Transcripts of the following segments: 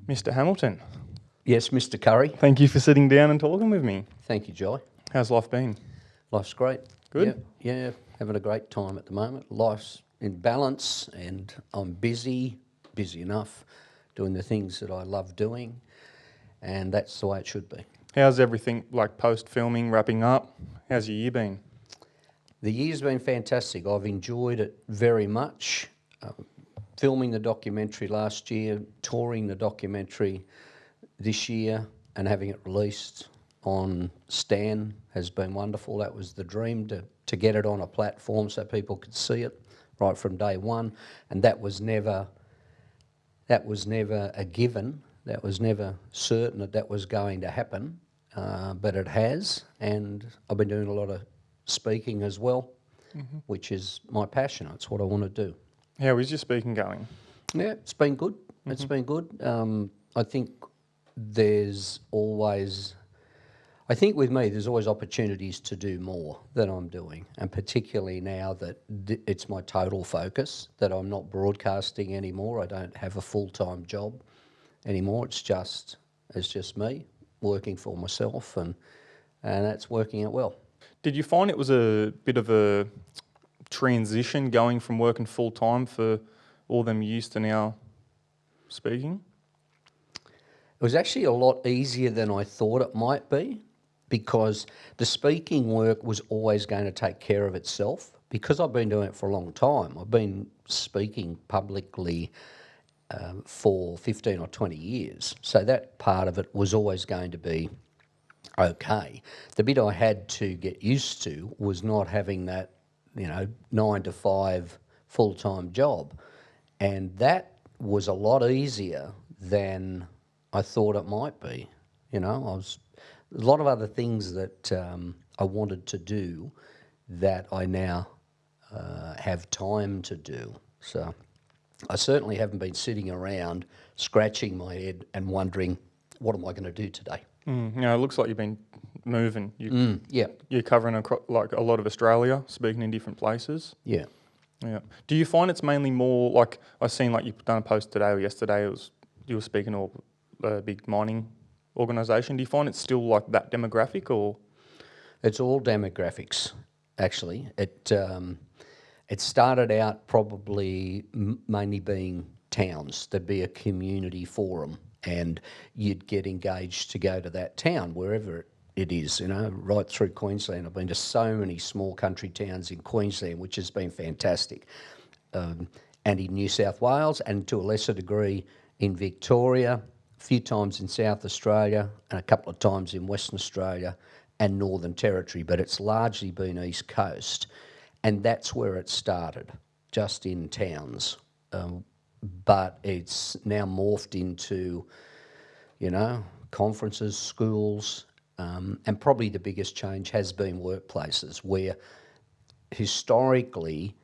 Mr. Hamilton, Yes, Mr. Currie. thank you for sitting down and talking with me. Thank you, Jye. How's life been? Life's great. Good? Yeah, having a great time at the moment. Life's in balance and I'm busy enough, doing the things that I love doing, and that's the way it should be. How's everything, like post-filming, wrapping up? How's your year been? The year's been fantastic. I've enjoyed it very much. Filming the documentary last year, touring the documentary this year and having it released on Stan has been wonderful. That was the dream, to get it on a platform so people could see it right from day one, and that was never a given. That was never certain that was going to happen, but it has, and I've been doing a lot of speaking as well, which is my passion. It's what I want to do. How is your speaking going? Yeah, it's been good. It's been good. I think with me, there's always opportunities to do more than I'm doing, and particularly now that it's my total focus, that I'm not broadcasting anymore. I don't have a full-time job anymore. It's just me working for myself, and that's working out well. Did you find it was a bit of a transition going from working full-time for all them years to now speaking? It was actually a lot easier than I thought it might be, because the speaking work was always going to take care of itself, because I've been doing it for a long time. I've been speaking publicly for 15 or 20 years, so that part of it was always going to be okay. The bit I had to get used to was not having that 9 to 5 full-time job, and that was a lot easier than I thought it might be. A lot of other things that I wanted to do that I now have time to do. So I certainly haven't been sitting around scratching my head and wondering, what am I going to do today? It looks like you've been moving. Yeah. You're covering like a lot of Australia, speaking in different places. Yeah. Yeah. Do you find it's mainly more like, I've seen like you've done a post today or yesterday, you were speaking to a big mining organisation. Do you find it's still like that demographic, or? It's all demographics, actually. It started out probably mainly being towns. There'd be a community forum, and you'd get engaged to go to that town, wherever it is, right through Queensland. I've been to so many small country towns in Queensland, which has been fantastic, and in New South Wales, and to a lesser degree in Victoria, a few times in South Australia, and a couple of times in Western Australia and Northern Territory, but it's largely been East Coast, and that's where it started, just in towns. But it's now morphed into, conferences, schools, and probably the biggest change has been workplaces, where historically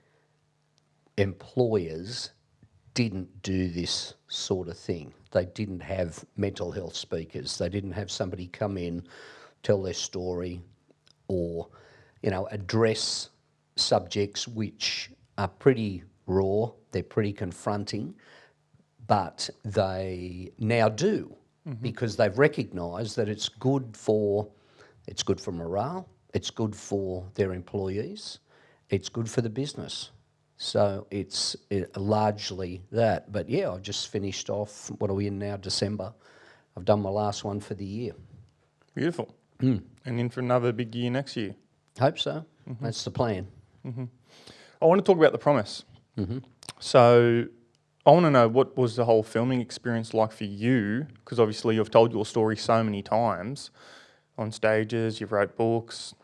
employers didn't do this sort of thing. They didn't have mental health speakers. They didn't have somebody come in, tell their story, or, address subjects which are pretty raw, they're pretty confronting, but they now do, because they've recognised that it's good for morale, it's good for their employees, it's good for the business. So it's largely that. But yeah, I've just finished off, what are we in now, December. I've done my last one for the year. Beautiful. And in for another big year next year. Hope so. That's the plan. I want to talk about The Promise. So I want to know, what was the whole filming experience like for you? Because obviously you've told your story so many times on stages, you've wrote books,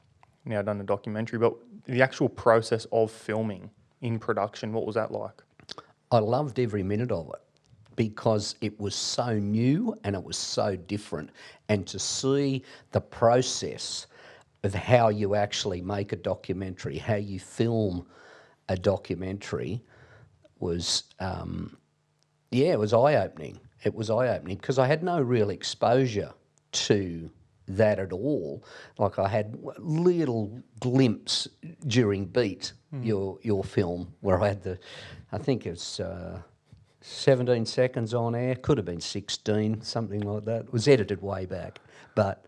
now done a documentary, but the actual process of filming in production, what was that like? I loved every minute of it, because it was so new and it was so different. And to see the process of how you actually make a documentary, how you film a documentary was, it was eye-opening. It was eye-opening because I had no real exposure to that at all. Like, I had little glimpse during Beat, your film, where I had I think it's 17 seconds on air, could have been 16, something like that. It was edited way back. But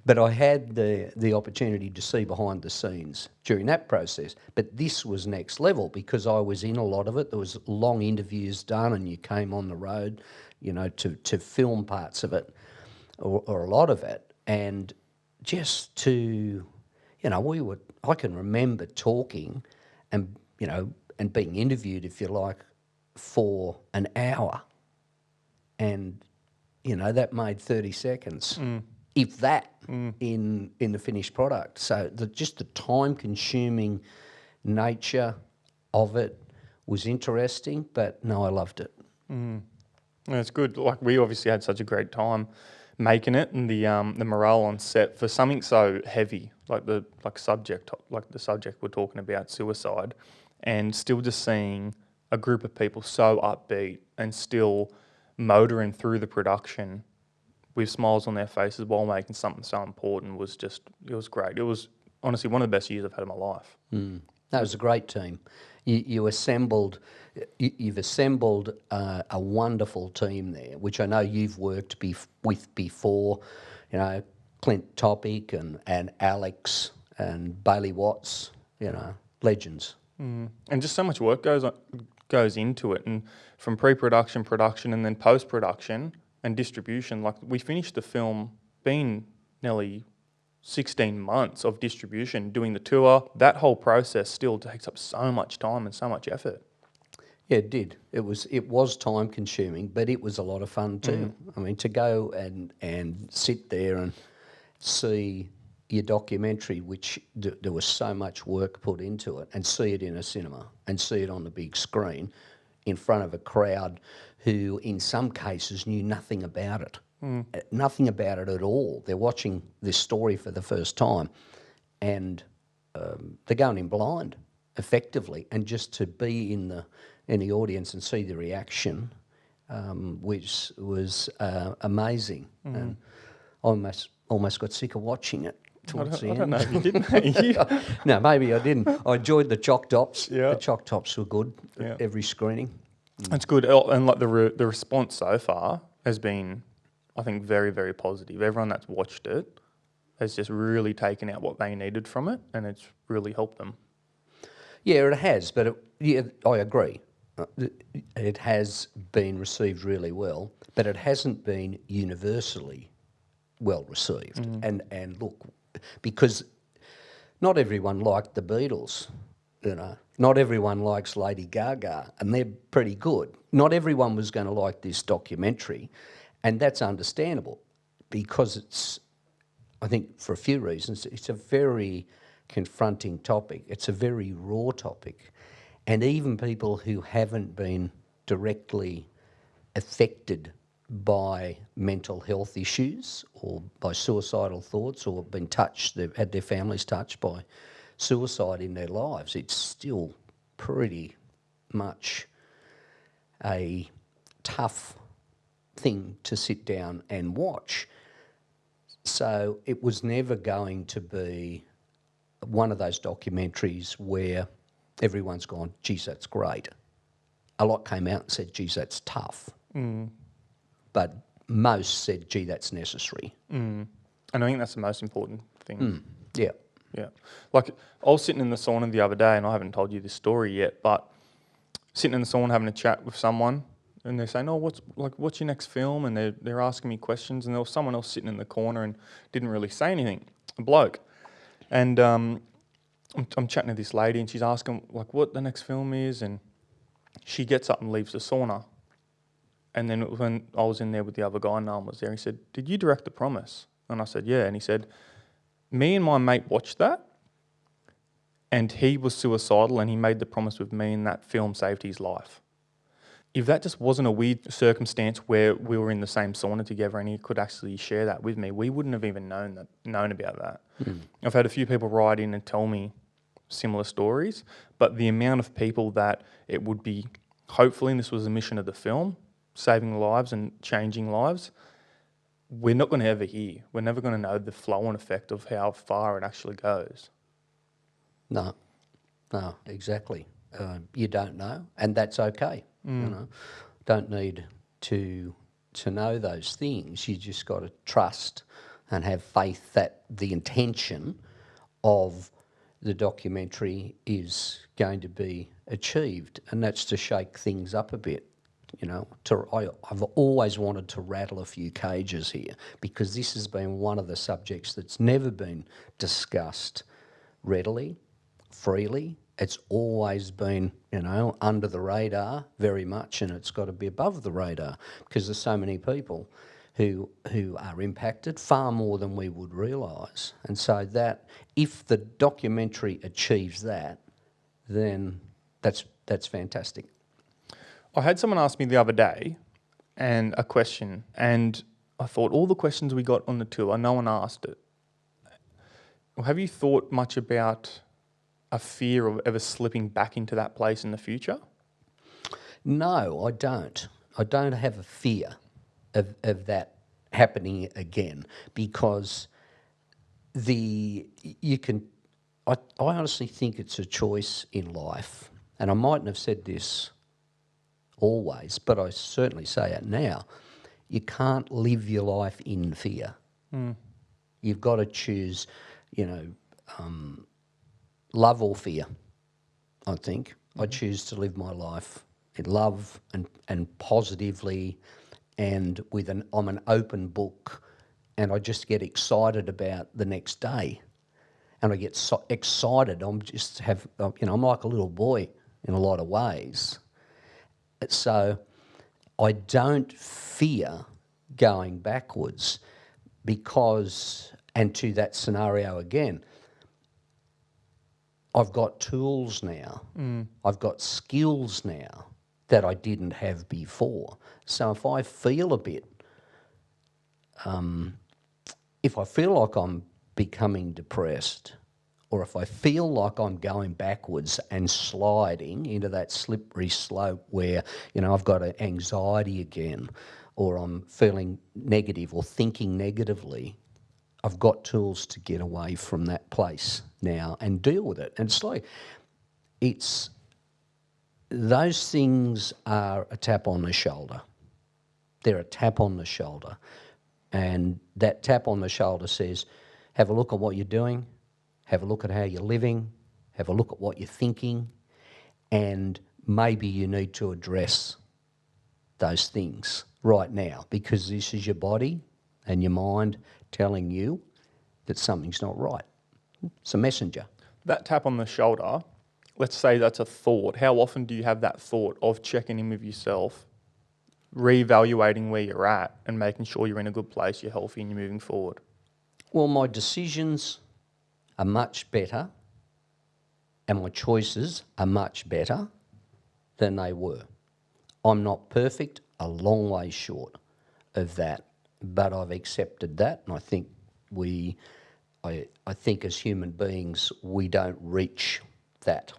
I had the opportunity to see behind the scenes during that process. But this was next level because I was in a lot of it. There was long interviews done and you came on the road, you know, to film parts of it or a lot of it. And just to, you know, I can remember talking and, you know, and being interviewed, if you like, for an hour. And, you know, that made 30 seconds, if that, in the finished product. So just the time-consuming nature of it was interesting, but no, I loved it. Yeah, it's good. Like, we obviously had such a great time making it, and the morale on set for something so heavy, like the subject we're talking about, suicide, and still just seeing a group of people so upbeat and still motoring through the production with smiles on their faces while making something so important it was great. It was honestly one of the best years I've had in my life. That was a great team. You've assembled a wonderful team there, which I know you've worked with before. You know, Clint Topic and Alex and Bailey Watts. You know, legends. And just so much work goes into it, and from pre-production, production, and then post-production and distribution. Like, we finished the film being nearly 16 months of distribution, doing the tour. That whole process still takes up so much time and so much effort. Yeah, it did. It was time consuming, but it was a lot of fun too. I mean, to go and sit there and see your documentary, which there was so much work put into it, and see it in a cinema and see it on the big screen in front of a crowd who in some cases knew nothing about it. Nothing about it at all. They're watching this story for the first time and they're going in blind, effectively, and just to be in the audience and see the reaction, which was amazing. And I almost got sick of watching it towards the end. I don't know if you did, mate. No, maybe I didn't. I enjoyed the choc tops. Yeah. The choc tops were good at every screening. It's good, and like the response so far has been, I think, very, very positive. Everyone that's watched it has just really taken out what they needed from it, and it's really helped them. Yeah, it has, but I agree. It has been received really well, but it hasn't been universally well received. And look, because not everyone liked the Beatles, you know. Not everyone likes Lady Gaga, and they're pretty good. Not everyone was going to like this documentary, and that's understandable because it's, I think for a few reasons, it's a very confronting topic. It's a very raw topic. And even people who haven't been directly affected by mental health issues or by suicidal thoughts or been touched, they've had their families touched by suicide in their lives, it's still pretty much a tough thing to sit down and watch. So it was never going to be one of those documentaries where everyone's gone, geez, that's great. A lot came out and said, geez, that's tough. But most said, gee, that's necessary. And I think that's the most important thing. Yeah. Yeah. Like, I was sitting in the sauna the other day, and I haven't told you this story yet, but sitting in the sauna having a chat with someone, and they're saying, oh, what's your next film? And they're asking me questions, and there was someone else sitting in the corner and didn't really say anything, a bloke. And I'm chatting to this lady, and she's asking, like, what the next film is, and she gets up and leaves the sauna. And then when I was in there with the other guy, no one was there, he said, did you direct The Promise? And I said, yeah. And he said, me and my mate watched that, and he was suicidal, and he made the promise with me, and that film saved his life. If that just wasn't a weird circumstance where we were in the same sauna together and he could actually share that with me, we wouldn't have even known about that. I've had a few people write in and tell me similar stories, but the amount of people that it would be, hopefully, and this was the mission of the film, saving lives and changing lives, we're not going to ever hear. We're never going to know the flow and effect of how far it actually goes. No, exactly. You don't know, and that's okay. You know, don't need to know those things. You just got to trust and have faith that the intention of the documentary is going to be achieved, and that's to shake things up a bit. You know, I've always wanted to rattle a few cages here, because this has been one of the subjects that's never been discussed readily, freely. It's always been, you know, under the radar very much, and it's got to be above the radar, because there's so many people who are impacted, far more than we would realise. And so that, if the documentary achieves that, then that's fantastic. I had someone ask me the other day and a question, and I thought all the questions we got on the tour, no one asked it. Well, have you thought much about a fear of ever slipping back into that place in the future? No, I don't. I don't have a fear of that happening again, because I honestly think it's a choice in life, and I mightn't have said this always, but I certainly say it now. You can't live your life in fear. You've got to choose, you know, love or fear, I think. I choose to live my life in love and positively, and I'm an open book, and I just get excited about the next day. And I get so excited. I'm like a little boy in a lot of ways. So I don't fear going backwards, because, and to that scenario again, I've got tools now. I've got skills now that I didn't have before. So if I feel a bit, if I feel like I'm becoming depressed, or if I feel like I'm going backwards and sliding into that slippery slope where, you know, I've got anxiety again, or I'm feeling negative or thinking negatively, I've got tools to get away from that place now and deal with it. And those things are a tap on the shoulder. They're a tap on the shoulder. And that tap on the shoulder says, have a look at what you're doing, have a look at how you're living, have a look at what you're thinking, and maybe you need to address those things right now, because this is your body and your mind telling you that something's not right. It's a messenger. That tap on the shoulder, let's say that's a thought. How often do you have that thought of checking in with yourself, reevaluating where you're at, and making sure you're in a good place, you're healthy, and you're moving forward? Well, my decisions are much better, and my choices are much better than they were. I'm not perfect, a long way short of that, but I've accepted that, and I think I think as human beings we don't reach that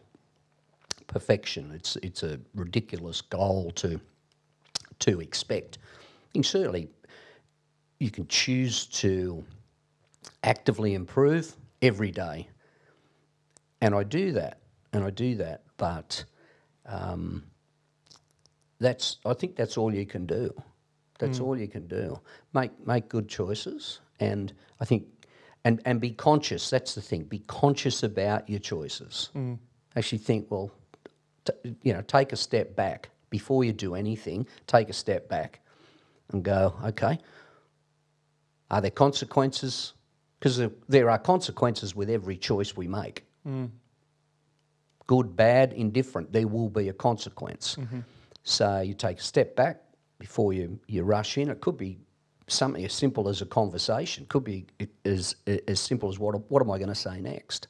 perfection. It's a ridiculous goal to expect. And certainly you can choose to actively improve every day, and I do that, but I think that's all you can do. That's all you can do. Make good choices, and I think, and be conscious. That's the thing. Be conscious about your choices. Actually think, well, take a step back before you do anything. Take a step back and go, okay, are there consequences? Because there are consequences with every choice we make. Good, bad, indifferent, there will be a consequence. So you take a step back before you rush in. It could be something as simple as a conversation. Could be as simple as what am I going to say next?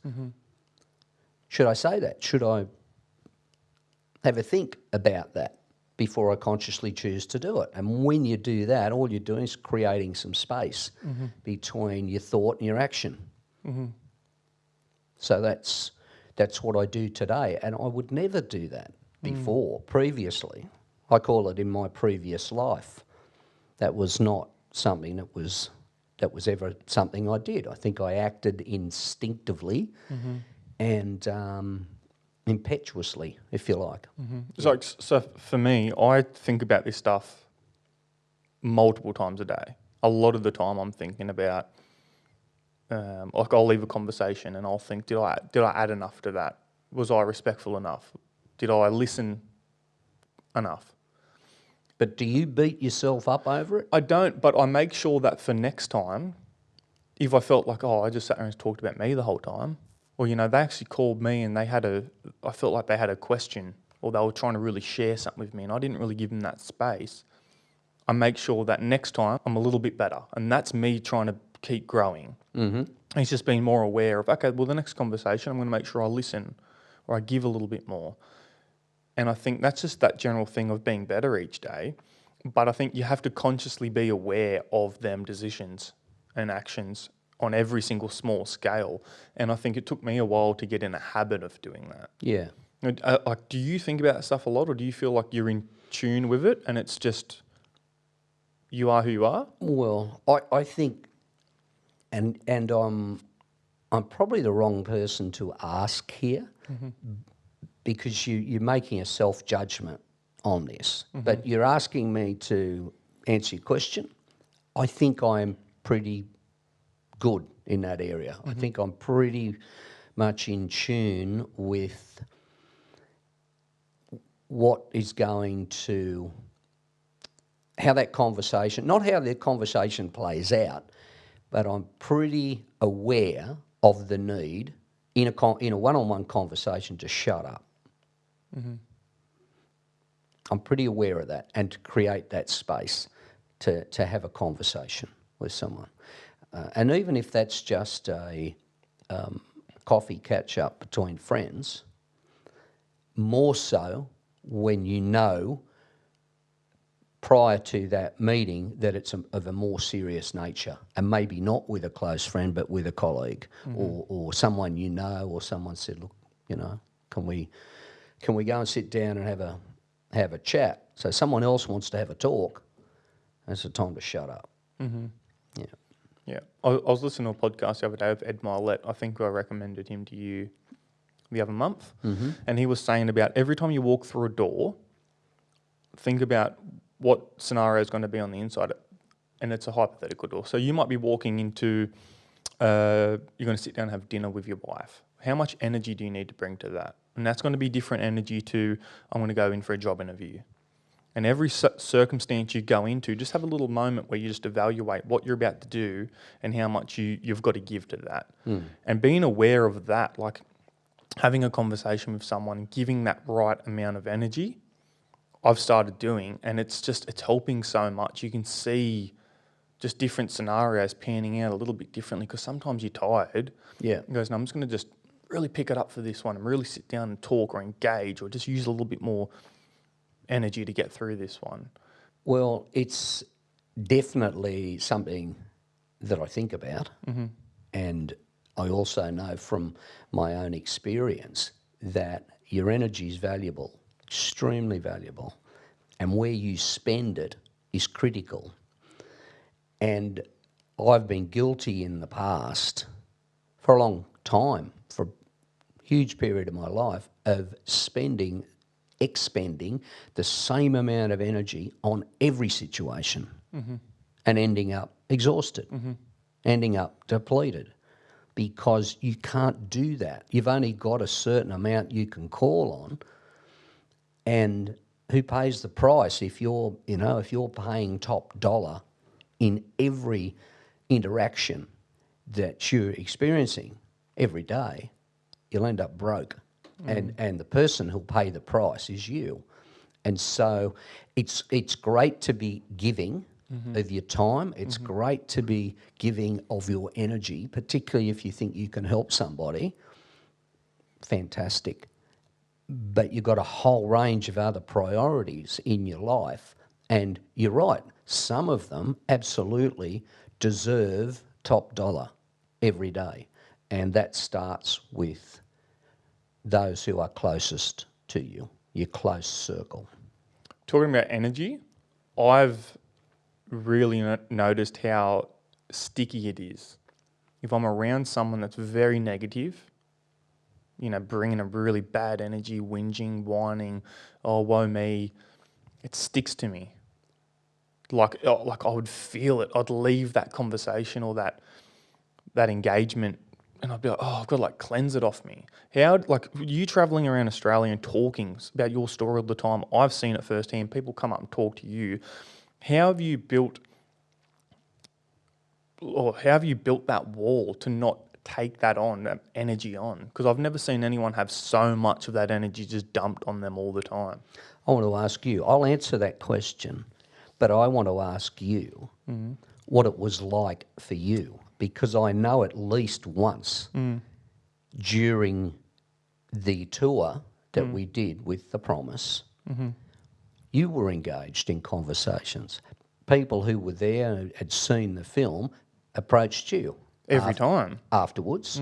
Should I say that? Should I have a think about that before I consciously choose to do it? And when you do that, all you're doing is creating some space between your thought and your action. So that's what I do today, and I would never do that before, previously. I call it in my previous life. That was not something that was ever something I did. I think I acted instinctively, and impetuously, if you like. So for me, I think about this stuff multiple times a day. A lot of the time I'm thinking about, like I'll leave a conversation and I'll think, did I add enough to that? Was I respectful enough? Did I listen enough? But do you beat yourself up over it? I don't, but I make sure that for next time, if I felt like, I just sat there and talked about me the whole time, or, they actually called me and I felt like they had a question or they were trying to really share something with me and I didn't really give them that space, I make sure that next time I'm a little bit better. And that's me trying to keep growing. Mm-hmm. It's just being more aware of, okay, well, the next conversation, I'm going to make sure I listen or I give a little bit more. And I think that's just that general thing of being better each day. But I think you have to consciously be aware of them decisions and actions on every single small scale. And I think it took me a while to get in a habit of doing that. Yeah. Like, do you think about that stuff a lot, or do you feel like you're in tune with it and it's just you are who you are? Well, I think, and I'm probably the wrong person to ask here, because you're making a self-judgment on this. But you're asking me to answer your question. I think I'm pretty good in that area. I think I'm pretty much in tune with what is going to, how that conversation, not how the conversation plays out, but I'm pretty aware of the need in a one-on-one conversation to shut up. I'm pretty aware of that, and to create that space to have a conversation with someone. And even if that's just a coffee catch-up between friends, more so when you know prior to that meeting that it's of a more serious nature, and maybe not with a close friend but with a colleague, or someone you know, or someone said, look, can we go and sit down and have a chat? So someone else wants to have a talk, that's the time to shut up. Yeah. Yeah. I was listening to a podcast the other day of Ed Milet. I think I recommended him to you the other month. And he was saying about every time you walk through a door, think about what scenario is going to be on the inside. And it's a hypothetical door. So you might be walking into, you're going to sit down and have dinner with your wife. How much energy do you need to bring to that? And that's going to be different energy to, I'm going to go in for a job interview. And every circumstance you go into, just have a little moment where you just evaluate what you're about to do and how much you've got to give to that. And being aware of that, like having a conversation with someone, giving that right amount of energy, I've started doing, and it's helping so much. You can see just different scenarios panning out a little bit differently, because sometimes you're tired. Yeah. He goes, no, I'm just going to just really pick it up for this one and really sit down and talk or engage, or just use a little bit more energy to get through this one. Well, it's definitely something that I think about, and I also know from my own experience that your energy is valuable, extremely valuable, and where you spend it is critical. And I've been guilty in the past, for a long time, for a huge period of my life, of expending the same amount of energy on every situation, and ending up exhausted, ending up depleted, because you can't do that. You've only got a certain amount you can call on, and who pays the price if you're paying top dollar in every interaction that you're experiencing every day? You'll end up broke. And the person who'll pay the price is you. And so it's great to be giving of your time. It's great to be giving of your energy, particularly if you think you can help somebody. Fantastic. But you've got a whole range of other priorities in your life. And you're right, some of them absolutely deserve top dollar every day. And that starts with those who are closest to you, your close circle. Talking about energy, I've really noticed how sticky it is. If I'm around someone that's very negative, bringing a really bad energy, whinging, whining, oh, woe me, it sticks to me. Like I would feel it. I'd leave that conversation or that engagement, and I'd be like, oh, I've got to like cleanse it off me. How, like, you traveling around Australia and talking about your story all the time, I've seen it firsthand. People come up and talk to you. How have you built that wall to not take that on, that energy on? Because I've never seen anyone have so much of that energy just dumped on them all the time. I want to ask you, I'll answer that question, but I want to ask you what it was like for you, because I know at least once during the tour that we did with The Promise, you were engaged in conversations. People who were there and had seen the film approached you. Every time. Afterwards.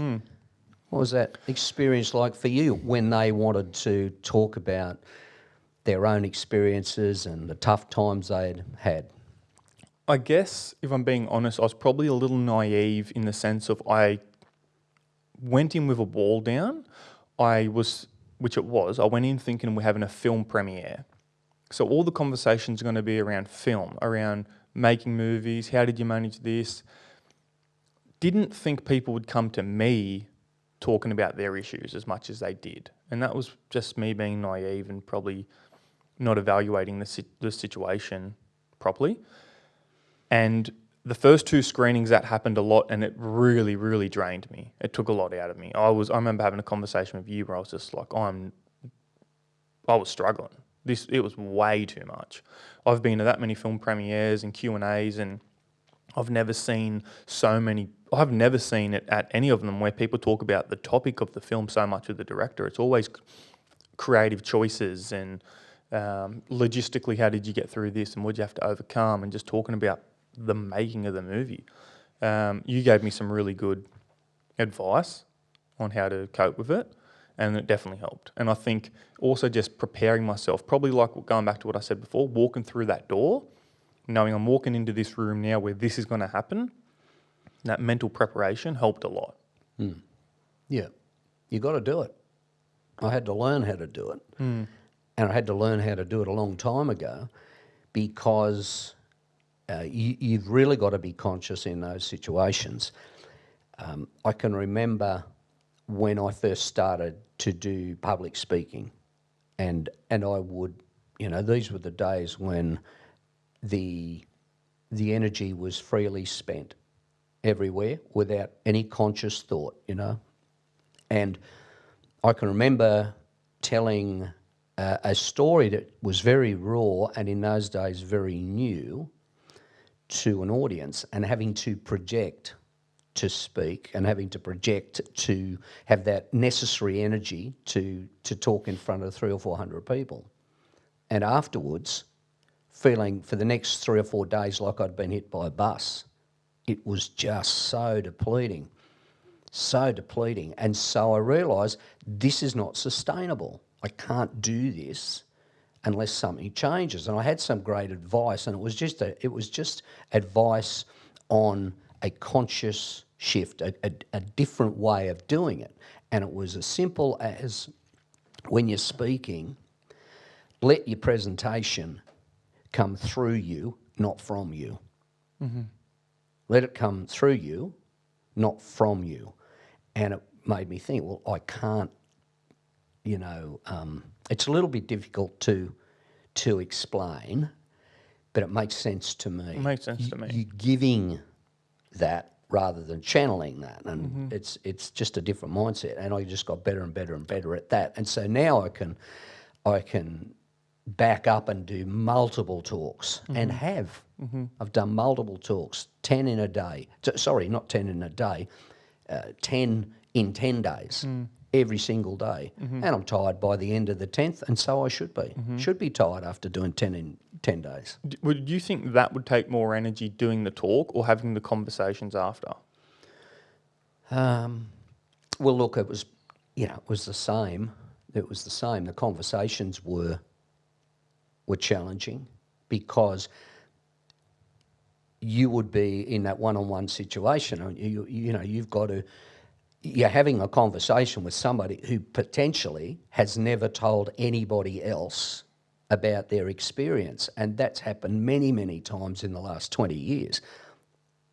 What was that experience like for you when they wanted to talk about their own experiences and the tough times they'd had? I guess, if I'm being honest, I was probably a little naive in the sense of I went in with a wall down. I went in thinking we're having a film premiere. So all the conversations are going to be around film, around making movies, how did you manage this? Didn't think people would come to me talking about their issues as much as they did. And that was just me being naive and probably not evaluating the situation properly. And the first two screenings, that happened a lot, and it really, really drained me. It took a lot out of me. I remember having a conversation with you where I was just like, I was struggling. It was way too much. I've been to that many film premieres and Q&As, and I've never seen it at any of them where people talk about the topic of the film so much with the director. It's always creative choices and logistically, how did you get through this and what did you have to overcome, and just talking about the making of the movie. You gave me some really good advice on how to cope with it, and it definitely helped. And I think also just preparing myself, probably like going back to what I said before, walking through that door, knowing I'm walking into this room now where this is going to happen, that mental preparation helped a lot. Yeah, you got to do it. I had to learn how to do it. And I had to learn how to do it a long time ago, because you've really got to be conscious in those situations. I can remember when I first started to do public speaking, and I would, these were the days when the energy was freely spent everywhere without any conscious thought, And I can remember telling a story that was very raw and in those days very new to an audience, and having to project to speak and having to project to have that necessary energy to talk in front of 300 or 400 people. And afterwards, feeling for the next 3 or 4 days like I'd been hit by a bus. It was just so depleting. And so I realised this is not sustainable. I can't do this unless something changes. And I had some great advice, and it was just advice on a conscious shift, a different way of doing it. And it was as simple as, when you're speaking, let your presentation come through you, not from you. Let it come through you, not from you. And it made me think, well, I can't, it's a little bit difficult to explain, but it makes sense to me. It makes sense to me. You're giving that rather than channeling that, and it's just a different mindset. And I just got better and better and better at that. And so now I can back up and do multiple talks, and have. I've done multiple talks, 10 in a day. Sorry, not 10 in a day, 10 in 10 days, every single day. And I'm tired by the end of the 10th, and so I should be. Should be tired after doing 10 in 10 days. Would you think that would take more energy doing the talk or having the conversations after? Well, look, it was the same. It was the same. The conversations were challenging, because you would be in that one-on-one situation. You've got to you're having a conversation with somebody who potentially has never told anybody else about their experience. And that's happened many, many times in the last 20 years.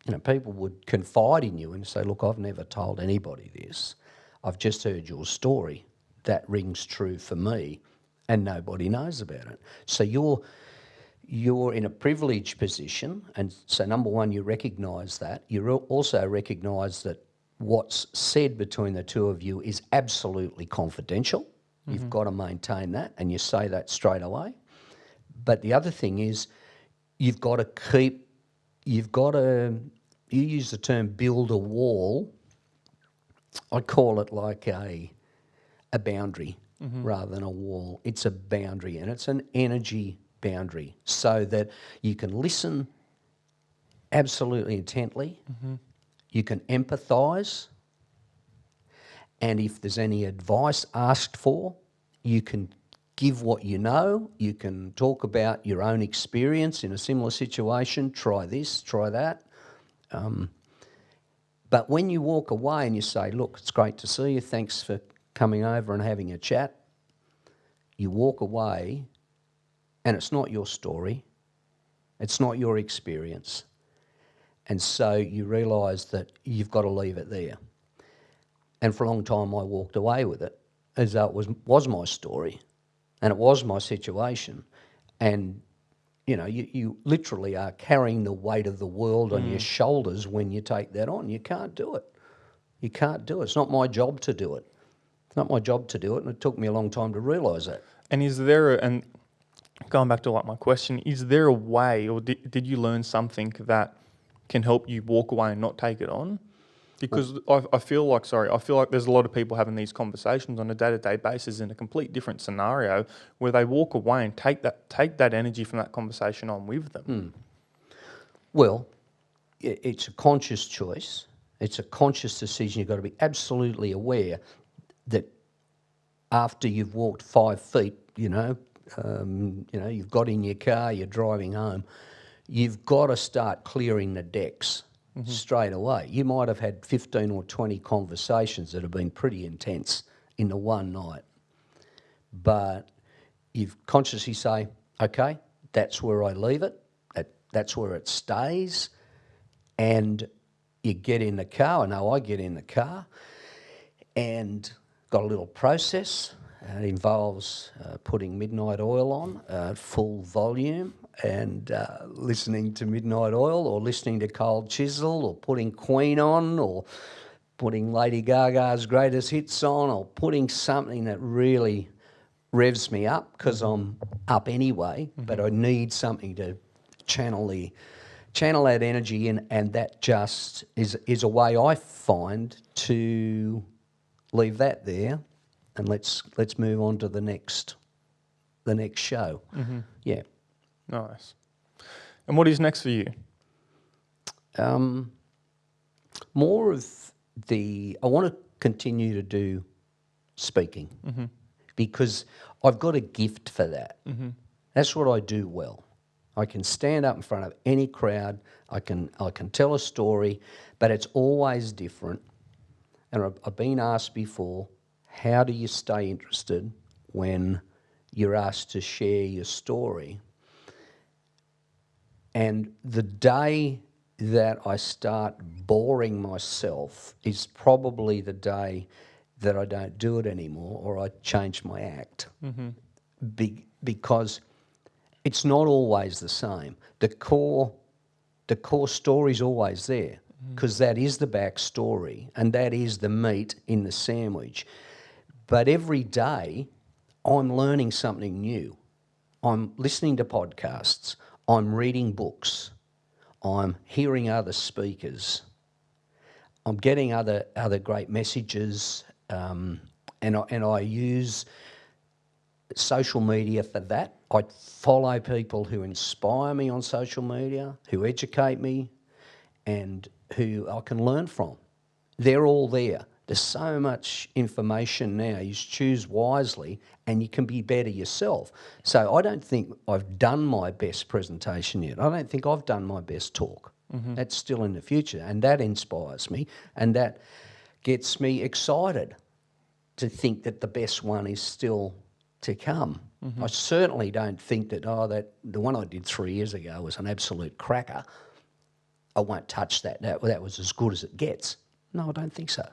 You know, people would confide in you and say, look, I've never told anybody this. I've just heard your story. That rings true for me, and nobody knows about it. So you're in a privileged position, and so number one, you recognise that. You also recognise that what's said between the two of you is absolutely confidential. You've got to maintain that, and you say that straight away. But the other thing is, you use the term build a wall. I call it like a boundary rather than a wall. It's a boundary, and it's an energy boundary, so that you can listen absolutely intently, you can empathise, and if there's any advice asked for, you can give what you know, you can talk about your own experience in a similar situation, try this, try that. But when you walk away and you say, look, it's great to see you, thanks for coming over and having a chat, you walk away and it's not your story, it's not your experience. And so you realise that you've got to leave it there. And for a long time I walked away with it as though it was my story and it was my situation. And, you know, you literally are carrying the weight of the world on your shoulders when you take that on. You can't do it. You can't do it. It's not my job to do it. It's not my job to do it, and it took me a long time to realise that. And is there and going back to like my question, is there a way, or did you learn something that can help you walk away and not take it on? Because I feel like there's a lot of people having these conversations on a day-to-day basis in a complete different scenario where they walk away and take that energy from that conversation on with them. Well, it's a conscious choice. It's a conscious decision. You've got to be absolutely aware that after you've walked 5 feet, you've got in your car, you're driving home, you've got to start clearing the decks straight away. You might have had 15 or 20 conversations that have been pretty intense in the one night, but you've consciously say, okay, that's where I leave it, that's where it stays, and you get in the car. I know I get in the car and got a little process. It involves putting Midnight Oil on full volume and listening to Midnight Oil, or listening to Cold Chisel, or putting Queen on, or putting Lady Gaga's Greatest Hits on, or putting something that really revs me up, because I'm up anyway, but I need something to channel that energy in, and that just is a way I find to leave that there, and let's move on to the next show. Yeah. Nice. And what is next for you? More of I want to continue to do speaking because I've got a gift for that. That's what I do well. I can stand up in front of any crowd. I can tell a story, but it's always different. And I've been asked before, how do you stay interested when you're asked to share your story? And the day that I start boring myself is probably the day that I don't do it anymore, or I change my act. Because it's not always the same. The core story's always there, because that is the backstory and that is the meat in the sandwich. But every day I'm learning something new. I'm listening to podcasts. I'm reading books. I'm hearing other speakers. I'm getting other great messages, and I use social media for that. I follow people who inspire me on social media, who educate me, and who I can learn from. They're all there. There's so much information now. You choose wisely and you can be better yourself. So I don't think I've done my best presentation yet. I don't think I've done my best talk. That's still in the future, and that inspires me, and that gets me excited to think that the best one is still to come. I certainly don't think that, that the one I did 3 years ago was an absolute cracker. I won't touch that. That was as good as it gets. No, I don't think so.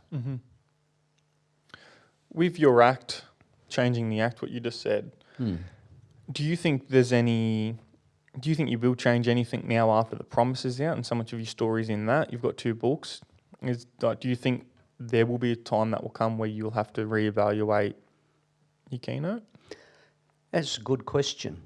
With your act, changing the act, what you just said, do you think you will change anything now after The Promise is out and so much of your stories in that? You've got 2 books. Do you think there will be a time that will come where you'll have to reevaluate your keynote? That's a good question.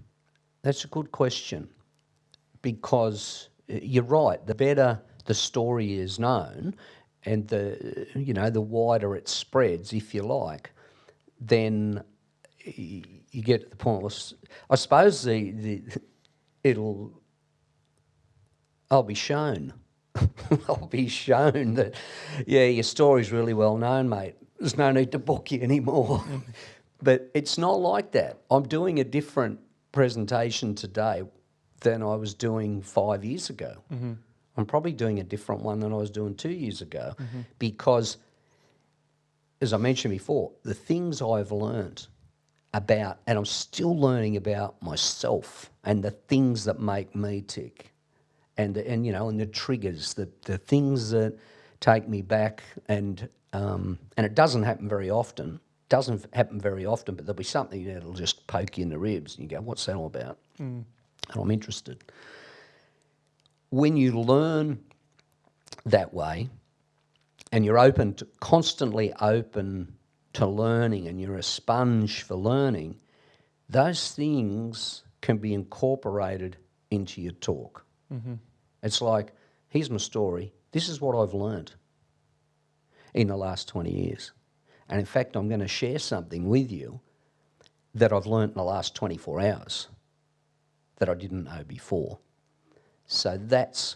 Because you're right. The better the story is known, and the wider it spreads, if you like, then you get to the point. I suppose I'll be shown. I'll be shown that, your story's really well known, mate. There's no need to book you anymore. But it's not like that. I'm doing a different presentation today than I was doing 5 years ago. I'm probably doing a different one than I was doing 2 years ago because, as I mentioned before, the things I've learned about, and I'm still learning about myself and the things that make me tick, and the triggers, the things that take me back, and it doesn't happen very often. But there'll be something that'll just poke you in the ribs, and you go, "What's that all about?" And I'm interested. When you learn that way, and you're constantly open to learning, and you're a sponge for learning, those things can be incorporated into your talk. It's like, here's my story. This is what I've learned in the last 20 years. And in fact, I'm going to share something with you that I've learned in the last 24 hours that I didn't know before. So that's,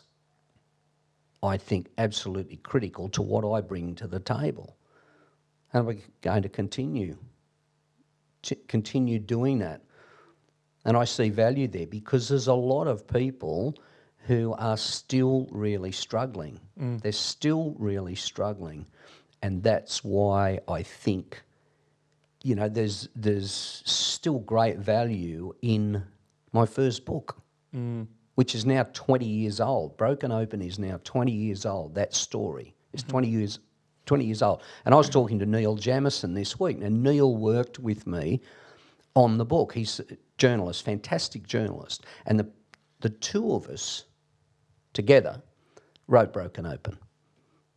I think, absolutely critical to what I bring to the table. And we're going to continue doing that. And I see value there because there's a lot of people who are still really struggling. They're still really struggling. And that's why I think, there's still great value in my first book, which is now 20 years old. Broken Open is now 20 years old. That story is 20 years old. And I was talking to Neil Jamison this week, and Neil worked with me on the book. He's a journalist, fantastic journalist. And the two of us together wrote Broken Open.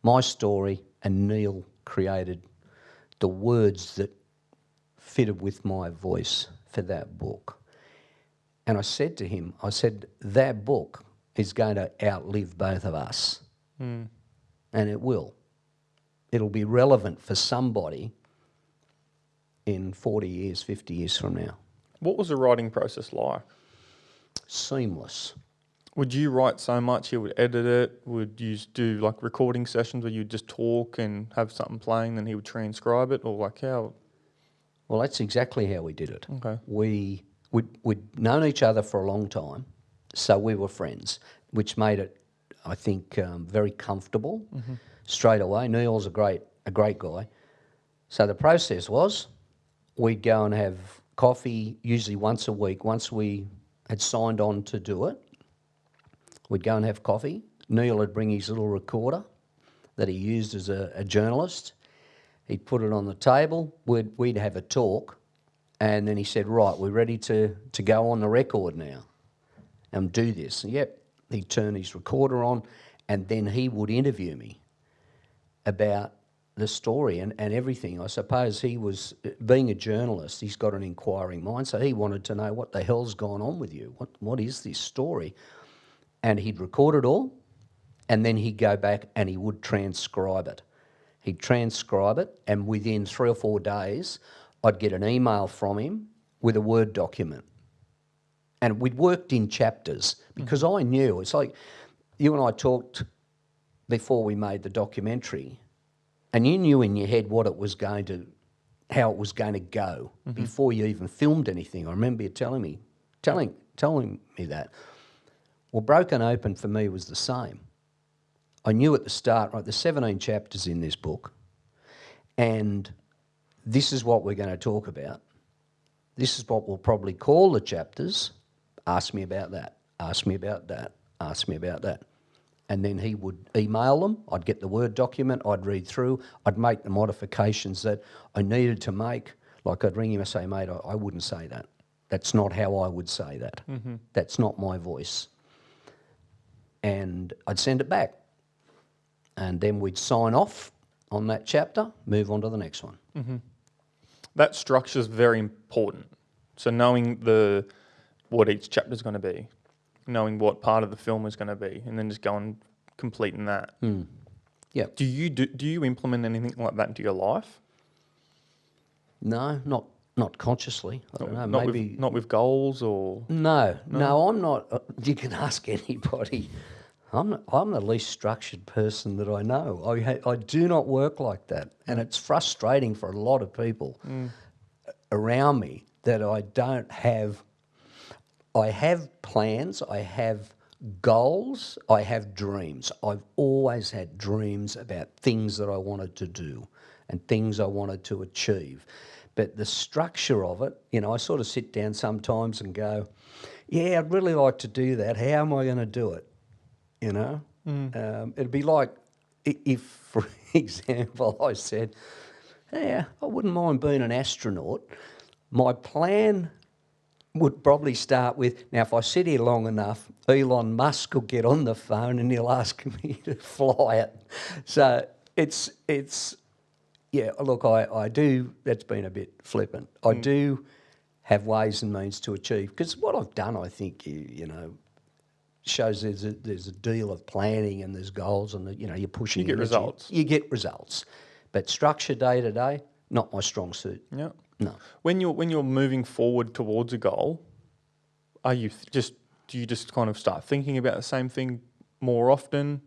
My story, and Neil created the words that fitted with my voice for that book. And I said to him, that book is going to outlive both of us. And it will. It'll be relevant for somebody in 40 years, 50 years from now. What was the writing process like? Seamless. Would you write so much you would edit it? Would you do like recording sessions where you'd just talk and have something playing, then he would transcribe it, or like how? Well, that's exactly how we did it. Okay. We'd known each other for a long time, so we were friends, which made it, I think, very comfortable straight away. Neil's a great guy. So the process was, we'd go and have coffee usually once a week. Once we had signed on to do it, we'd go and have coffee. Neil would bring his little recorder that he used as a journalist. He'd put it on the table. We'd have a talk. And then he said, right, we're ready to go on the record now and do this. And yep, he'd turn his recorder on, and then he would interview me about the story and everything. I suppose he was, being a journalist, he's got an inquiring mind, so he wanted to know what the hell's gone on with you. What is this story? And he'd record it all, and then he'd go back and he would transcribe it. He'd transcribe it, and within 3 or 4 days, I'd get an email from him with a Word document. And we'd worked in chapters because I knew, it's like you and I talked before we made the documentary, and you knew in your head how it was going to go before you even filmed anything. I remember you telling me that. Well, Broken Open for me was the same. I knew at the start, right, there's 17 chapters in this book. And this is what we're going to talk about. This is what we'll probably call the chapters. Ask me about that. Ask me about that. Ask me about that. And then he would email them. I'd get the Word document. I'd read through. I'd make the modifications that I needed to make. Like I'd ring him and say, mate, I wouldn't say that. That's not how I would say that. Mm-hmm. That's not my voice. And I'd send it back. And then we'd sign off on that chapter, move on to the next one. Mm-hmm. That structure is very important. So knowing what each chapter is going to be, knowing what part of the film is going to be, and then just going completing that. Yeah. Do you implement anything like that into your life? No, not consciously. I don't know. Maybe not with goals or. No, I'm not. You can ask anybody. I'm the least structured person that I know. I do not work like that, and it's frustrating for a lot of people around me that I don't have. I have plans. I have goals. I have dreams. I've always had dreams about things that I wanted to do and things I wanted to achieve. But the structure of it, I sort of sit down sometimes and go, yeah, I'd really like to do that. How am I going to do it? It'd be like if, for example, I said, yeah, I wouldn't mind being an astronaut. My plan would probably start with, now if I sit here long enough, Elon Musk will get on the phone and he'll ask me to fly it. So it's yeah, look, I do, that's been a bit flippant. I do have ways and means to achieve, because what I've done, I think, shows there's a deal of planning and there's goals and, you're pushing. You get results. You get results. But structure day to day, not my strong suit. Yeah. No. When you're moving forward towards a goal, do you just kind of start thinking about the same thing more often?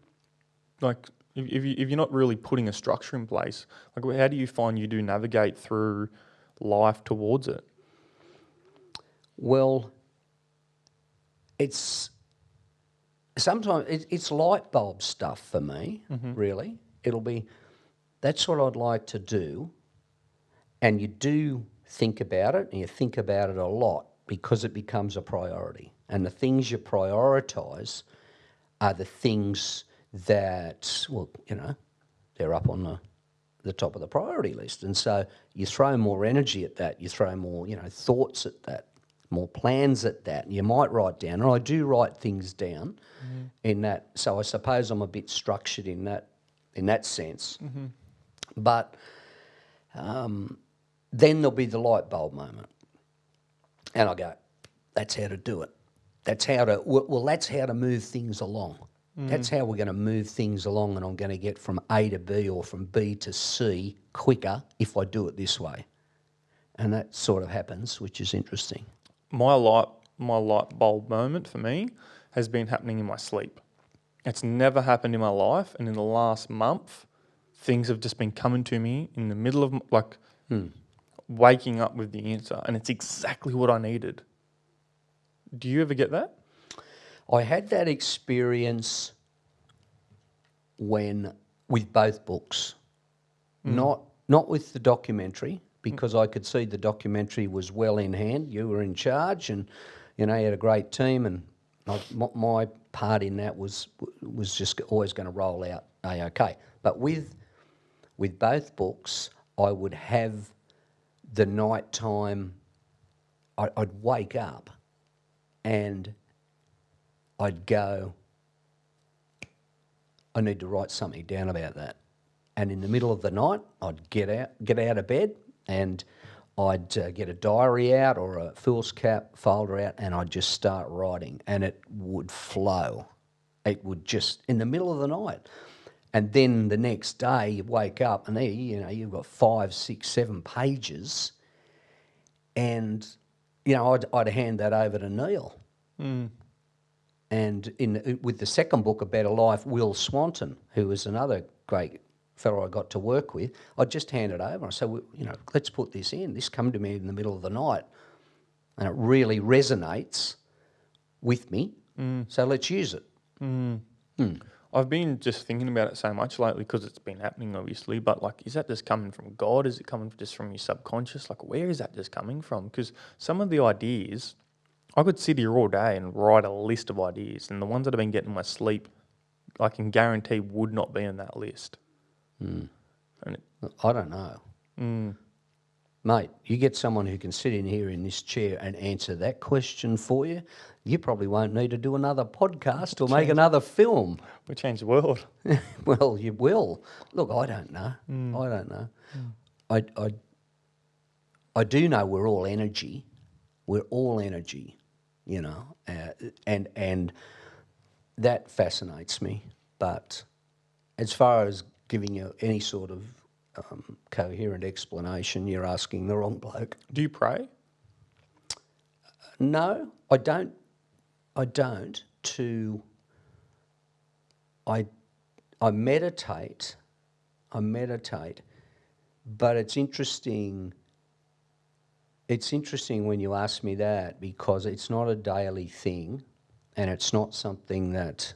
Like if you're not really putting a structure in place, like how do you find you do navigate through life towards it? Well, sometimes it's light bulb stuff for me, really. It'll be, that's what I'd like to do. And you do think about it, and you think about it a lot because it becomes a priority. And the things you prioritise are the things that, well, they're up on the top of the priority list. And so you throw more energy at that, you throw more, thoughts at that, more plans at that. And you might write down, and I do write things down in that. So I suppose I'm a bit structured in that sense. But then there'll be the light bulb moment. And I go, that's how to do it. That's how to move things along. That's how we're going to move things along, and I'm going to get from A to B or from B to C quicker if I do it this way. And that sort of happens, which is interesting. My light bulb moment for me has been happening in my sleep. It's never happened in my life, and in the last month, things have just been coming to me in the middle of waking up with the answer, and it's exactly what I needed. Do you ever get that? I had that experience with both books, not with the documentary, because I could see the documentary was well in hand. You were in charge, and you had a great team, and my part in that was just always going to roll out okay. But with both books, I would have the night time. I'd wake up, and I'd go, I need to write something down about that. And in the middle of the night, I'd get out of bed, and I'd get a diary out or a foolscap folder out, and I'd just start writing, and it would flow. It would just, in the middle of the night. And then the next day you wake up and there, you've got 5, 6, 7 pages, and I'd hand that over to Neil. And with the second book, A Better Life, Will Swanton, who was another great fellow I got to work with, I'd just hand it over. I said, well, let's put this in. This came to me in the middle of the night, and it really resonates with me. So let's use it. I've been just thinking about it so much lately because it's been happening, obviously. But like, is that just coming from God? Is it coming just from your subconscious? Like, where is that just coming from? Because some of the ideas, I could sit here all day and write a list of ideas, and the ones that I've been getting in my sleep, I can guarantee would not be on that list. And I don't know. Mate, you get someone who can sit in here in this chair and answer that question for you, you probably won't need to do another podcast or make another film. we change the world. Well, you will. Look, I don't know. I don't know. I do know we're all energy. We're all energy, you know, and that fascinates me. But as far as giving you any sort of coherent explanation, you're asking the wrong bloke. Do you pray? No, I don't. I meditate. But it's interesting. It's interesting when you ask me that because it's not a daily thing, and it's not something that,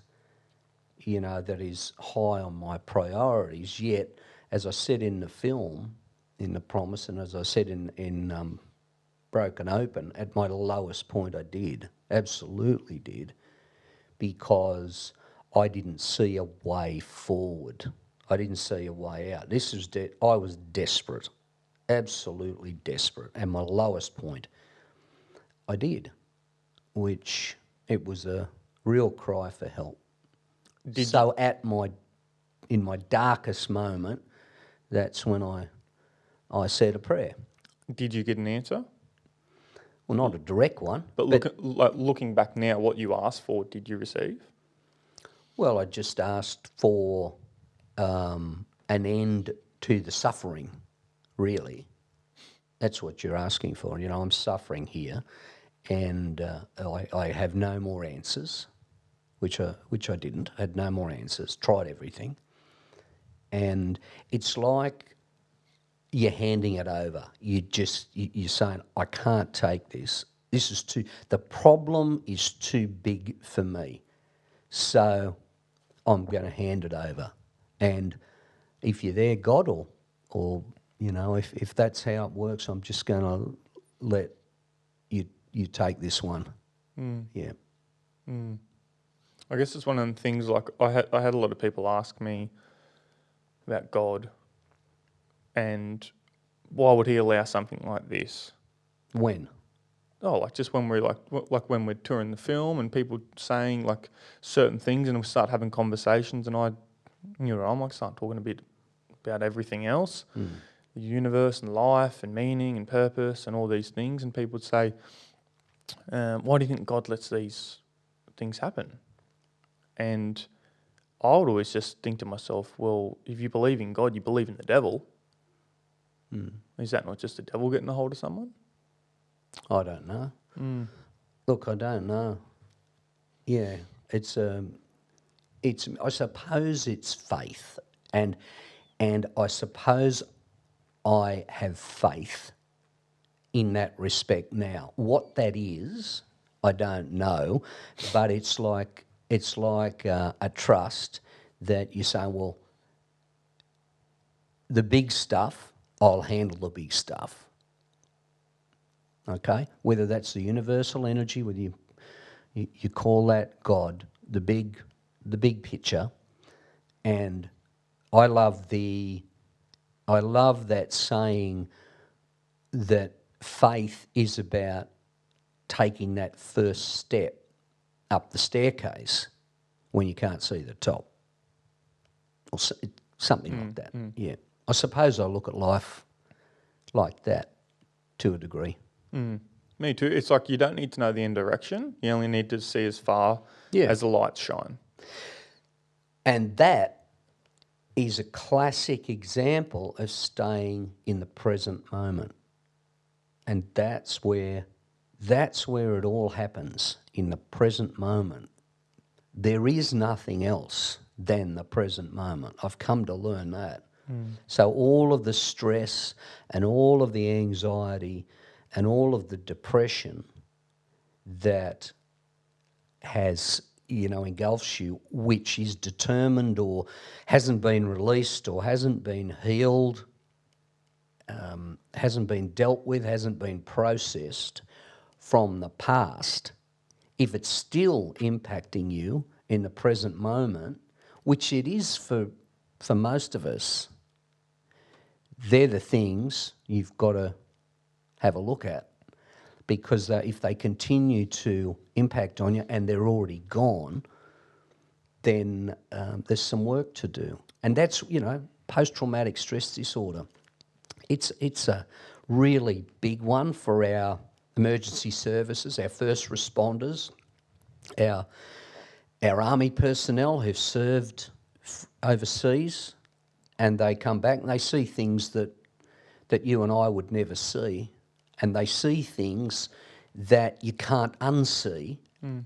you know, that is high on my priorities. Yet, as I said in the film, in The Promise, and as I said in Broken Open, at my lowest point I did, absolutely did, because I didn't see a way forward. I didn't see a way out. I was desperate, absolutely desperate. And my lowest point, I did, which it was a real cry for help. In my darkest moment, that's when I said a prayer. Did you get an answer? Well, not a direct one. But looking back now, what you asked for, did you receive? Well, I just asked for an end to the suffering, really. That's what you're asking for. You know, I'm suffering here, and I have no more answers, which I didn't. I had no more answers. Tried everything, and it's like you're handing it over. You're saying, I can't take this. The problem is too big for me. So I'm going to hand it over. And if you're there, God, or you know, if that's how it works, I'm just going to let you take this one. Yeah. I guess it's one of them things. Like I had a lot of people ask me about God, and why would He allow something like this? When? Oh, like just when we're like when we're touring the film and people saying like certain things, and we start having conversations, and I'm like start talking a bit about everything else, the universe and life and meaning and purpose and all these things, and people would say, why do you think God lets these things happen? And I would always just think to myself, well, if you believe in God, you believe in the devil. Is that not just the devil getting a hold of someone? I don't know. Look, I don't know. Yeah, it's I suppose it's faith, and I suppose I have faith in that respect now. What that is, I don't know, but it's like a trust that you say, well, the big stuff, I'll handle the big stuff. Okay, whether that's the universal energy, whether you call that God, the big picture, and I love that saying that faith is about taking that first step up the staircase when you can't see the top, or something like that. Yeah, I suppose I look at life like that to a degree. Me too. It's like you don't need to know the end direction. You only need to see as far as the lights shine. And that is a classic example of staying in the present moment. And that's where it all happens, in the present moment. There is nothing else than the present moment. I've come to learn that. So all of the stress and all of the anxiety and all of the depression that has engulfs you, which is determined or hasn't been released or hasn't been healed, hasn't been dealt with, hasn't been processed from the past, if it's still impacting you in the present moment, which it is for most of us, they're the things you've got to have a look at, because if they continue to impact on you and they're already gone, then there's some work to do. And that's, post-traumatic stress disorder. It's a really big one for our emergency services, our first responders, our army personnel who've served overseas, and they come back and they see things that you and I would never see, and they see things that you can't unsee,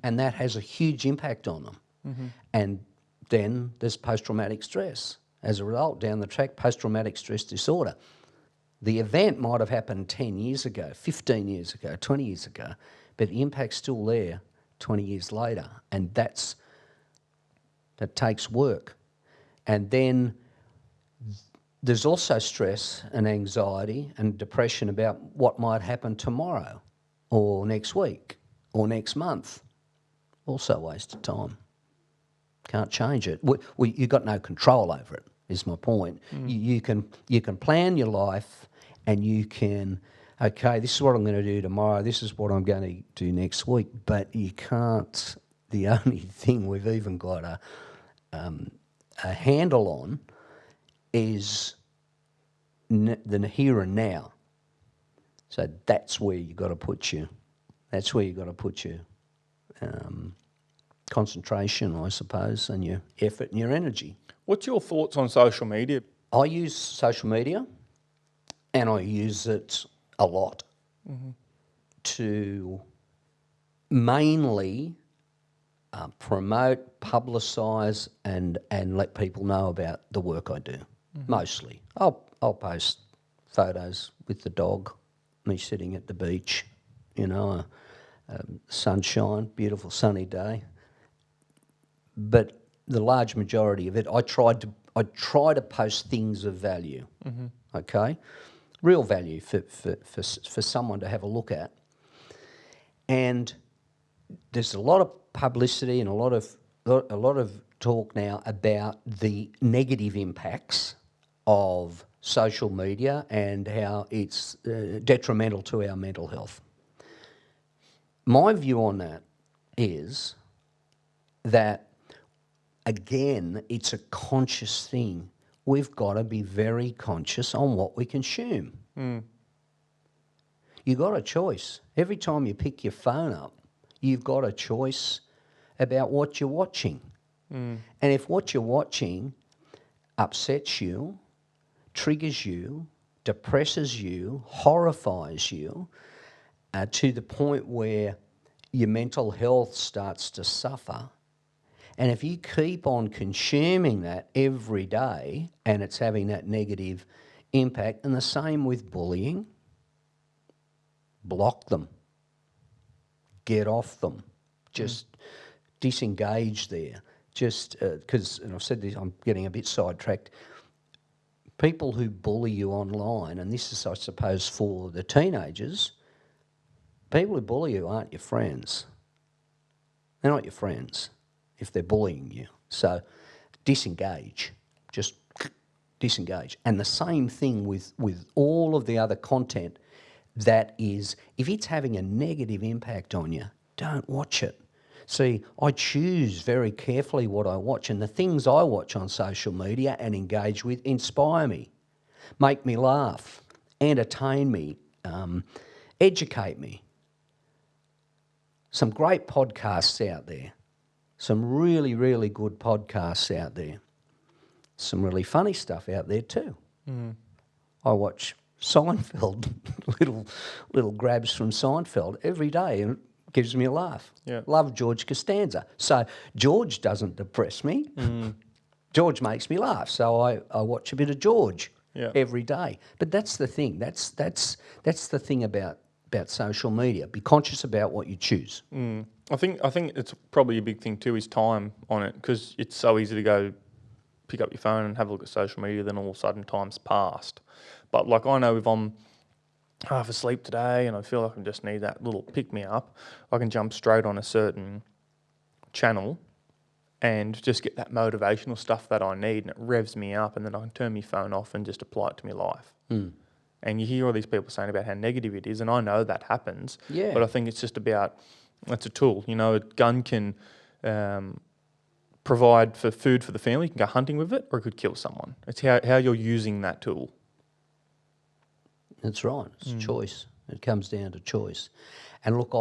and that has a huge impact on them. Mm-hmm. And then there's post-traumatic stress. As a result, down the track, post-traumatic stress disorder. The event might have happened 10 years ago, 15 years ago, 20 years ago, but the impact's still there 20 years later, and that takes work. And then there's also stress and anxiety and depression about what might happen tomorrow or next week or next month. Also a waste of time. Can't change it. You've got no control over it, is my point. You can plan your life, and you can, okay, this is what I'm going to do tomorrow, this is what I'm going to do next week, but you can't. The only thing we've even got a handle on is the here and now. So that's where you've got to put your concentration, I suppose, and your effort and your energy. What's your thoughts on social media? I use social media, and I use it a lot to mainly promote, publicise, and let people know about the work I do. Mostly, I'll post photos with the dog, me sitting at the beach, sunshine, beautiful sunny day. But the large majority of it, I try to post things of value. Okay, real value for someone to have a look at. And there's a lot of publicity and a lot of talk now about the negative impacts of social media and how it's detrimental to our mental health. My view on that is that, again, it's a conscious thing. We've got to be very conscious on what we consume. You've got a choice. Every time you pick your phone up, you've got a choice about what you're watching. And if what you're watching upsets you, triggers you, depresses you, horrifies you, to the point where your mental health starts to suffer, and if you keep on consuming that every day and it's having that negative impact, and the same with bullying, block them. Get off them. Just disengage there. Just because, and I've said this, I'm getting a bit sidetracked, people who bully you online, and this is, I suppose, for the teenagers, people who bully you aren't your friends. They're not your friends if they're bullying you. So disengage. Just disengage. And the same thing with all of the other content that is, if it's having a negative impact on you, don't watch it. See, I choose very carefully what I watch, and the things I watch on social media and engage with inspire me, make me laugh, entertain me, educate me. Some great podcasts out there. Some really, really good podcasts out there. Some really funny stuff out there too. I watch Seinfeld, little grabs from Seinfeld every day, and it gives me a laugh. Yeah. Love George Costanza. So George doesn't depress me. George makes me laugh. So I watch a bit of George every day. But that's the thing. That's the thing about social media. Be conscious about what you choose. I think it's probably a big thing too is time on it, because it's so easy to go pick up your phone and have a look at social media, then all of a sudden time's passed. But like I know if I'm half asleep today and I feel like I just need that little pick me up, I can jump straight on a certain channel and just get that motivational stuff that I need, and it revs me up, and then I can turn my phone off and just apply it to my life. And you hear all these people saying about how negative it is, and I know that happens. Yeah. But I think it's just about, it's a tool. You know, a gun can provide for food for the family. You can go hunting with it, or it could kill someone. It's how you're using that tool. That's right. It's choice. It comes down to choice. And look,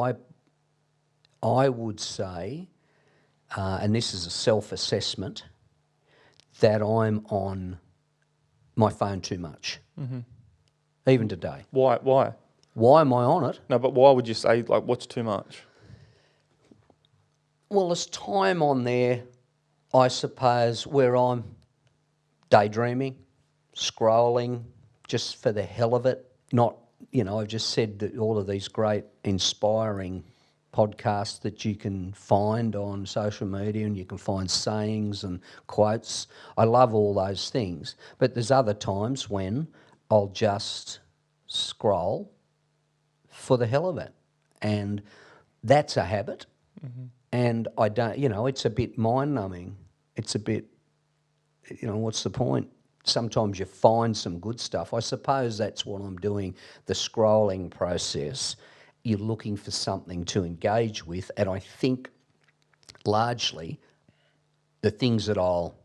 I would say, and this is a self-assessment, that I'm on my phone too much, even today. Why? Why am I on it? No, but why would you say, like, what's too much? Well, there's time on there, I suppose, where I'm daydreaming, scrolling, just for the hell of it. Not, I've just said that all of these great inspiring podcasts that you can find on social media, and you can find sayings and quotes. I love all those things. But there's other times when I'll just scroll for the hell of it. And that's a habit. And I don't, it's a bit mind-numbing. It's a bit, what's the point? Sometimes you find some good stuff. I suppose that's what I'm doing, the scrolling process. You're looking for something to engage with, and I think largely the things that I'll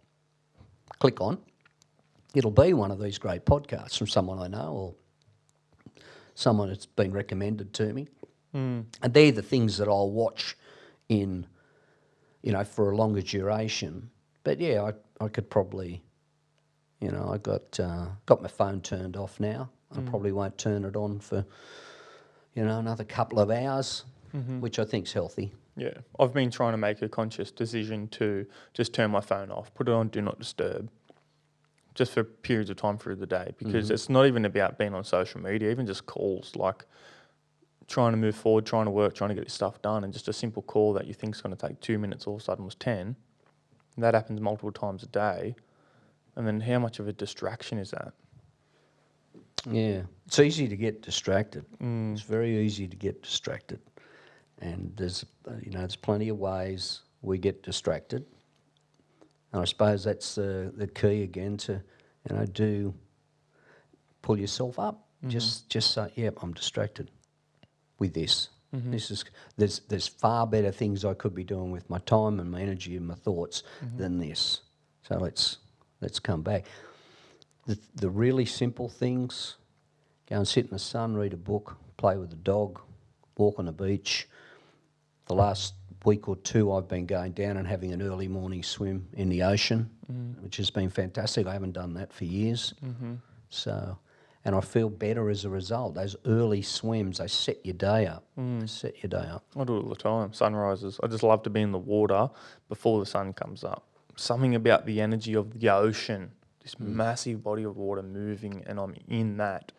click on, it'll be one of these great podcasts from someone I know or someone that's been recommended to me. And they're the things that I'll watch in, for a longer duration. But yeah, I could probably, I got my phone turned off now. I probably won't turn it on for, another couple of hours, which I think's healthy. Yeah, I've been trying to make a conscious decision to just turn my phone off, put it on Do Not Disturb, just for periods of time through the day, because it's not even about being on social media, even just calls, like trying to move forward, trying to work, trying to get this stuff done, and just a simple call that you think is going to take 2 minutes all of a sudden was 10. And that happens multiple times a day. And then how much of a distraction is that? Yeah, it's easy to get distracted. It's very easy to get distracted. And there's plenty of ways we get distracted. And I suppose that's the key again to, do pull yourself up. Just say, yep, I'm distracted with this. There's far better things I could be doing with my time and my energy and my thoughts than this. So let's come back. The really simple things: go and sit in the sun, read a book, play with the dog, walk on the beach. The last week or two I've been going down and having an early morning swim in the ocean, which has been fantastic. I haven't done that for years. So, and I feel better as a result. Those early swims, they set your day up. They set your day up. I do it all the time, sunrises. I just love to be in the water before the sun comes up. Something about the energy of the ocean, this massive body of water moving, and I'm in that,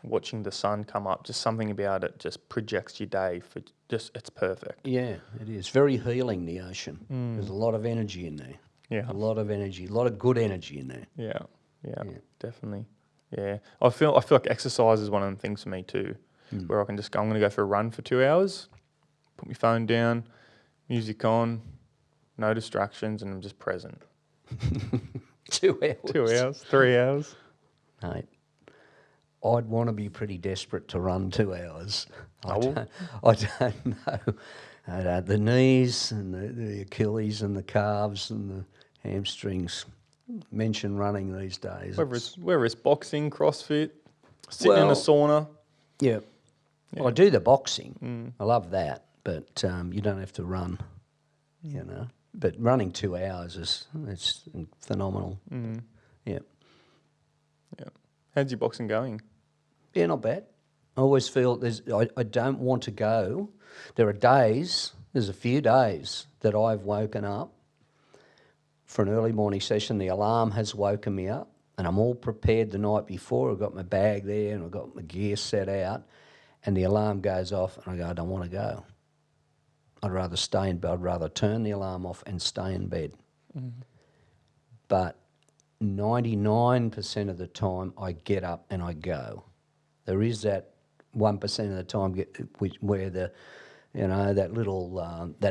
watching the sun come up, just something about it just projects your day for it's perfect. Yeah, it is. Very healing, the ocean. There's a lot of energy in there. Yeah. A lot of energy, a lot of good energy in there. Yeah, definitely. Yeah. I feel like exercise is one of the things for me too, where I can just go, I'm going to go for a run for 2 hours, put my phone down, music on, no distractions, and I'm just present. 2 hours. 2 hours, 3 hours. Mate, I'd want to be pretty desperate to run 2 hours. I don't know. The knees and the Achilles and the calves and the hamstrings. Mention running these days. Whether it's boxing, CrossFit, sitting in a sauna. Yeah. Well, I do the boxing. I love that. But you don't have to run, But running 2 hours it's phenomenal. Yeah. Yeah. How's your boxing going? Yeah, not bad. I always feel I don't want to go. There's a few days that I've woken up for an early morning session. The alarm has woken me up and I'm all prepared the night before. I've got my bag there and I've got my gear set out and the alarm goes off and I go, I don't want to go. I'd rather stay in bed. I'd rather turn the alarm off and stay in bed. But 99% of the time, I get up and I go. There is that 1% of the time where that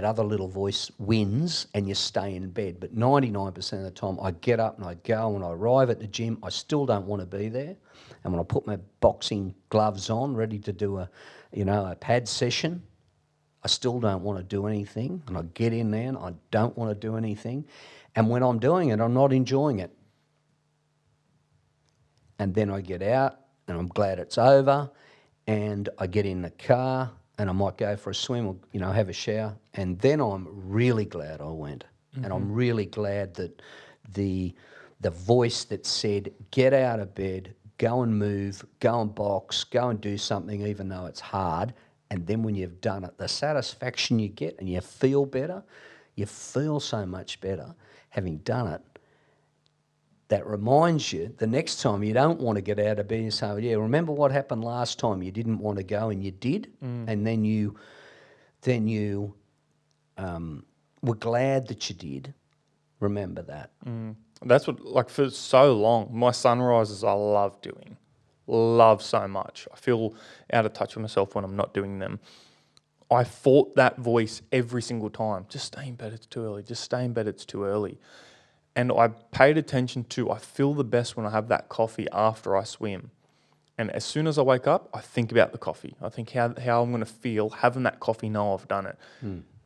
other little voice wins and you stay in bed. But 99% of the time, I get up and I go. When I arrive at the gym, I still don't want to be there. And when I put my boxing gloves on, ready to do a pad session, I still don't want to do anything. And I get in there and I don't want to do anything. And when I'm doing it, I'm not enjoying it. And then I get out and I'm glad it's over, and I get in the car and I might go for a swim or, have a shower, and then I'm really glad I went. And I'm really glad that the voice that said, get out of bed, go and move, go and box, go and do something even though it's hard, and then when you've done it, the satisfaction you get and you feel better, you feel so much better having done it. That reminds you the next time you don't want to get out of bed, you say, yeah, remember what happened last time you didn't want to go and you did? And then you were glad that you did. Remember that. That's what, for so long, my sunrises I love doing. Love so much. I feel out of touch with myself when I'm not doing them. I fought that voice every single time. Just stay in bed, it's too early. Just stay in bed, it's too early. And I paid attention to, I feel the best when I have that coffee after I swim. And as soon as I wake up, I think about the coffee. I think how I'm going to feel having that coffee, know I've done it.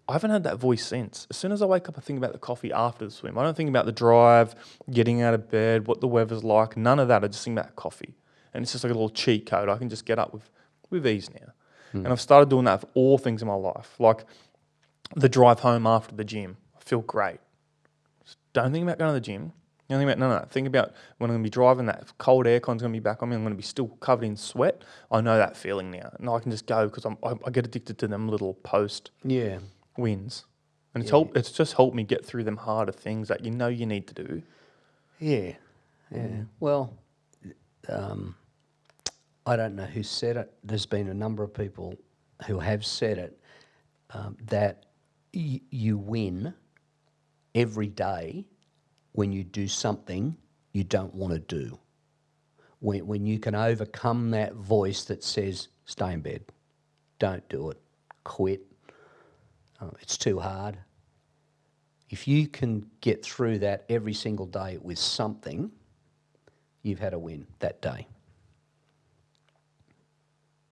I haven't had that voice since. As soon as I wake up, I think about the coffee after the swim. I don't think about the drive, getting out of bed, what the weather's like, none of that. I just think about coffee. And it's just like a little cheat code. I can just get up with ease now. And I've started doing that for all things in my life. Like the drive home after the gym. I feel great. Don't think about going to the gym. Don't think about none of that. Think about when I'm going to be driving, that cold aircon's going to be back on me. I'm going to be still covered in sweat. I know that feeling now. And I can just go because I get addicted to them little post wins. And it's just helped me get through them harder things that you need to do. Yeah. Well, I don't know who said it. There's been a number of people who have said it, that you win every day when you do something you don't want to do. When you can overcome that voice that says, stay in bed, don't do it, quit, it's too hard. If you can get through that every single day with something, you've had a win that day.